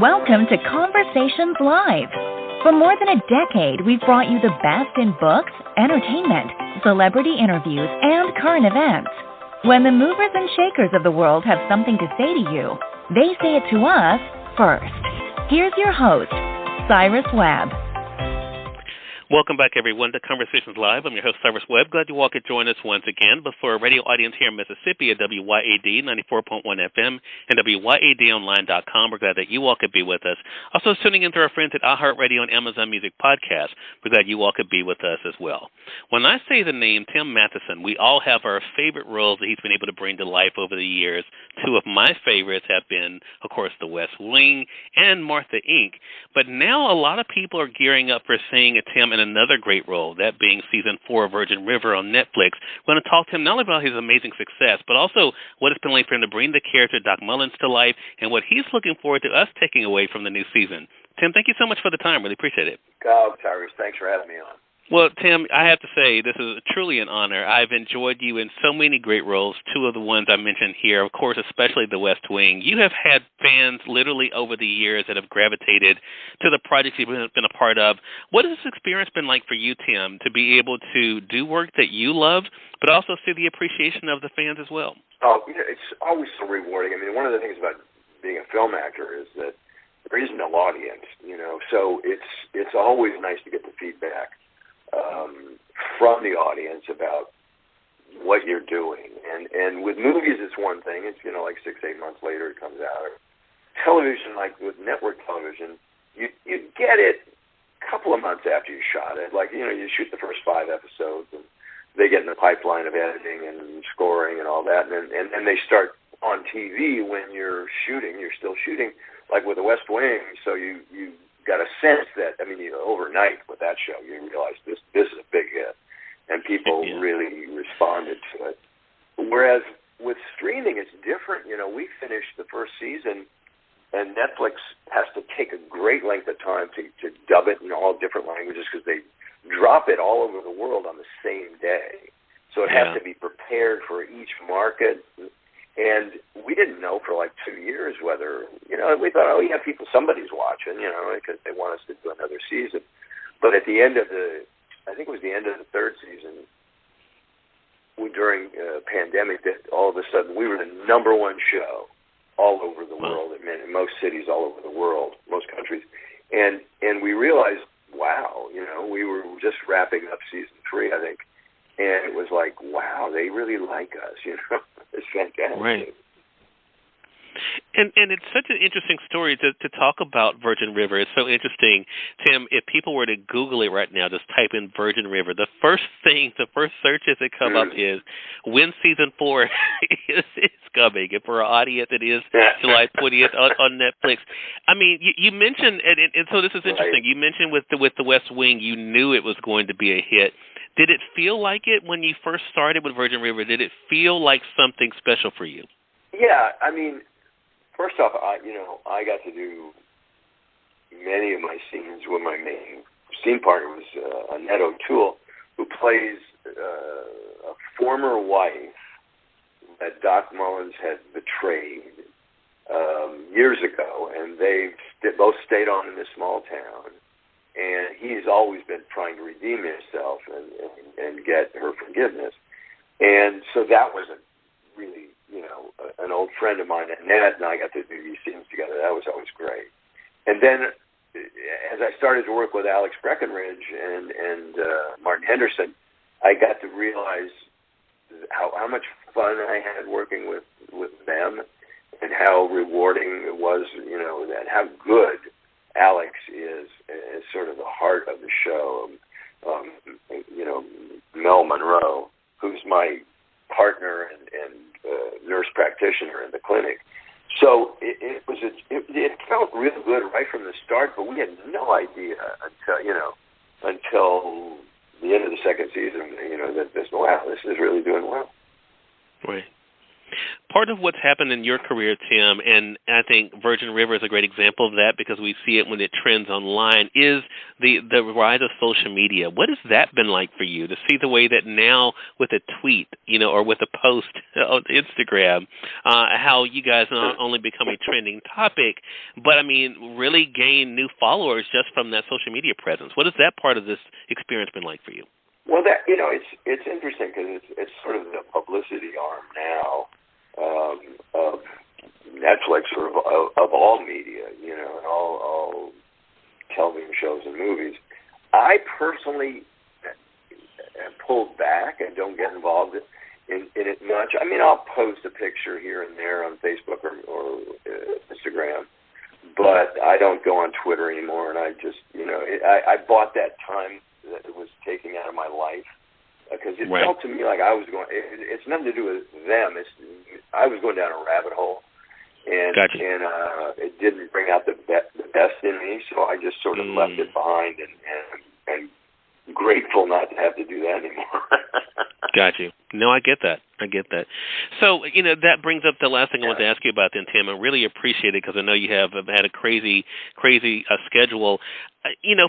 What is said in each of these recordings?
Welcome to Conversations Live. For more than a decade, we've brought you the best in books, entertainment, celebrity interviews, and current events. When the movers and shakers of the world have something to say to you, they say it to us first. Here's your host, Cyrus Webb. Welcome back, everyone, to Conversations Live. I'm your host, Cyrus Webb. Glad you all could join us once again. But for a radio audience here in Mississippi at WYAD 94.1 FM and WYADonline.com, we're glad that you all could be with us. Also tuning in to our friends at iHeartRadio and Amazon Music Podcast, we're glad you all could be with us as well. When I say the name Tim Matheson, we all have our favorite roles that he's been able to bring to life over the years. Two of my favorites have been, of course, The West Wing and Martha, Inc. But now a lot of people are gearing up for seeing Tim in another great role, that being Season 4 of Virgin River on Netflix. We're going to talk to him not only about his amazing success, but also what it's been like for him to bring the character Doc Mullins to life and what he's looking forward to us taking away from the new season. Tim, thank you so much for the time. Really appreciate it. Oh, Tyrus, thanks for having me on. Well, Tim, I have to say this is truly an honor. I've enjoyed you in so many great roles, two of the ones I mentioned here, of course, especially The West Wing. You have had fans literally over the years that have gravitated to the projects you've been a part of. What has this experience been like for you, Tim, to be able to do work that you love, but also see the appreciation of the fans as well? Oh, it's always so rewarding. I mean, one of the things about being a film actor is that there is no audience, so it's always nice to get the feedback from the audience about what you're doing. And with movies, it's one thing. It's, like 6-8 months later it comes out. Or television, like with network television, you get it a couple of months after you shot it. Like, you shoot the first 5 episodes, and they get in the pipeline of editing and scoring and all that. And they start on TV when you're still shooting, like with The West Wing. So you got a sense that, overnight with that show, you realize this is a big hit, and people really responded to it. Whereas with streaming, it's different. We finished the first season, and Netflix has to take a great length of time to dub it in all different languages because they drop it all over the world on the same day. So it has to be prepared for each market. And we didn't know for like 2 years whether, we thought, somebody's watching, because they want us to do another season. But at the end of I think it was the end of the third season, during pandemic, that all of a sudden we were the number one show all over the world, in most cities all over the world, most countries. And we realized, wow, we were just wrapping up season 3, I think. And it was like, wow, they really like us, It's fantastic. Right. And it's such an interesting story to talk about Virgin River. It's so interesting. Tim, if people were to Google it right now, just type in Virgin River, the first searches that come up is when Season 4 is coming. And for our audience, it is July 20th on Netflix. I mean, you mentioned, and so this is interesting, you mentioned with the West Wing, you knew it was going to be a hit. Did it feel like it when you first started with Virgin River? Did it feel like something special for you? Yeah, first off, I got to do many of my scenes with my main scene partner was Annette O'Toole, who plays a former wife that Doc Mullins had betrayed years ago, and they both stayed on in this small town. And he's always been trying to redeem himself and get her forgiveness. And so that was a really, an old friend of mine. Annette and I got to do these scenes together. That was always great. And then as I started to work with Alex Breckenridge and Martin Henderson, I got to realize how much fun I had working with them and how rewarding it was, and how good Alex is sort of the heart of the show. Mel Monroe, who's my partner and nurse practititioner in the clinic. So it felt really good right from the start, but we had no idea until the end of the second season, that this is really doing well. Right. Part of what's happened in your career, Tim, and I think Virgin River is a great example of that because we see it when it trends online, is the rise of social media. What has that been like for you to see the way that now with a tweet, or with a post on Instagram, how you guys not only become a trending topic, but, really gain new followers just from that social media presence? What has that part of this experience been like for you? Well, that it's interesting because it's sort of the publicity arm now of Netflix, or of all media, and all television shows and movies. I personally have pulled back and don't get involved in it much. I'll post a picture here and there on Facebook or Instagram, but I don't go on Twitter anymore. And I just, I bought that time that it was taking out of my life because it felt to me like I was going. It's nothing to do with them. I was going down a rabbit hole, and gotcha. and it didn't bring out the best in me. So I just sort of left it behind, and grateful not to have to do that anymore. Got you. No, I get that. So, that brings up the last thing I want to ask you about then, Tim. I really appreciate it because I know you have had a crazy schedule.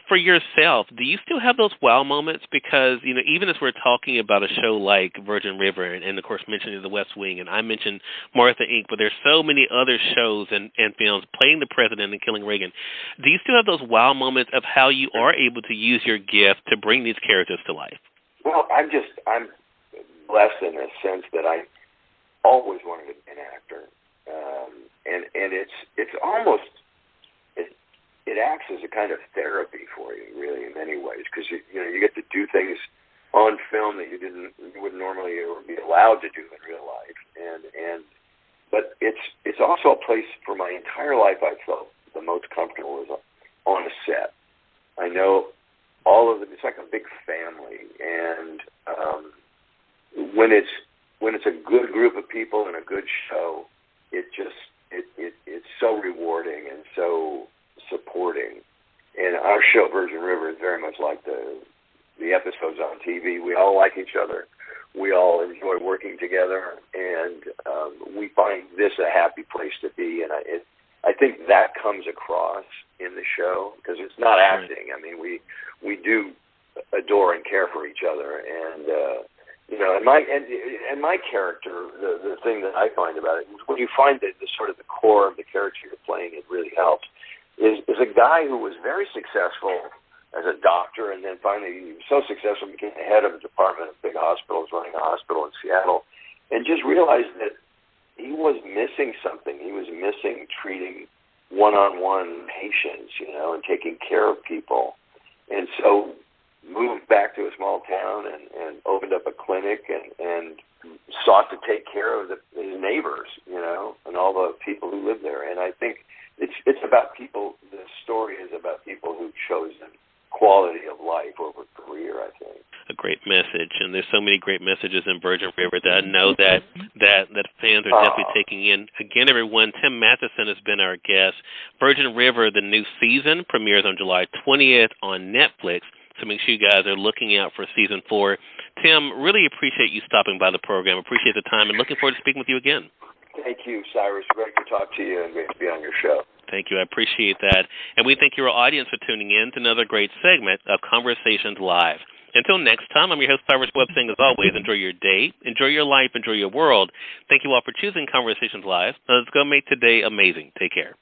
For yourself, do you still have those wow moments? Because, even as we're talking about a show like Virgin River and of course, mentioning The West Wing, and I mentioned Martha, Inc., but there's so many other shows and films playing the president and killing Reagan. Do you still have those wow moments of how you are able to use your gift to bring these characters to life? Well, I'm blessed in the sense that I always wanted to be an actor, and it's almost it acts as a kind of therapy for you, really, in many ways, because you get to do things on film that you wouldn't normally ever be allowed to do in real life, but it's also a place for my entire life I felt the most comfortable is on a set. I know all of it. It's like a big family, and when it's a good group of people and a good show, it's so rewarding and so supporting. And our show, Virgin River, is very much like the episodes on TV. We all like each other. We all enjoy working together, and we find this a happy place to be. And I think that comes across in the show because it's not acting. We do adore and care for each other, and and my character, the thing that I find about it is when you find the sort of the core of the character you're playing, it really helps. Is a guy who was very successful as a doctor, and then finally so successful became the head of a department of big hospitals, running a hospital in Seattle, and just realized that he was missing something. He was missing treating one-on-one patients, and taking care of people. And so moved back to a small town and opened up a clinic and sought to take care of his neighbors, and all the people who live there. And I think it's about people. The story is about people who've chosen quality of life over career, I think. A great message, and there's so many great messages in Virgin River that I know that fans are definitely taking in. Again, everyone, Tim Matheson has been our guest. Virgin River, the new season, premieres on July 20th on Netflix, so make sure you guys are looking out for Season 4. Tim, really appreciate you stopping by the program. Appreciate the time, and looking forward to speaking with you again. Thank you, Cyrus. Great to talk to you and great to be on your show. Thank you. I appreciate that. And we thank your audience for tuning in to another great segment of Conversations Live. Until next time, I'm your host, Cyrus Webb, saying as always, enjoy your day, enjoy your life, enjoy your world. Thank you all for choosing Conversations Live. Let's go make today amazing. Take care.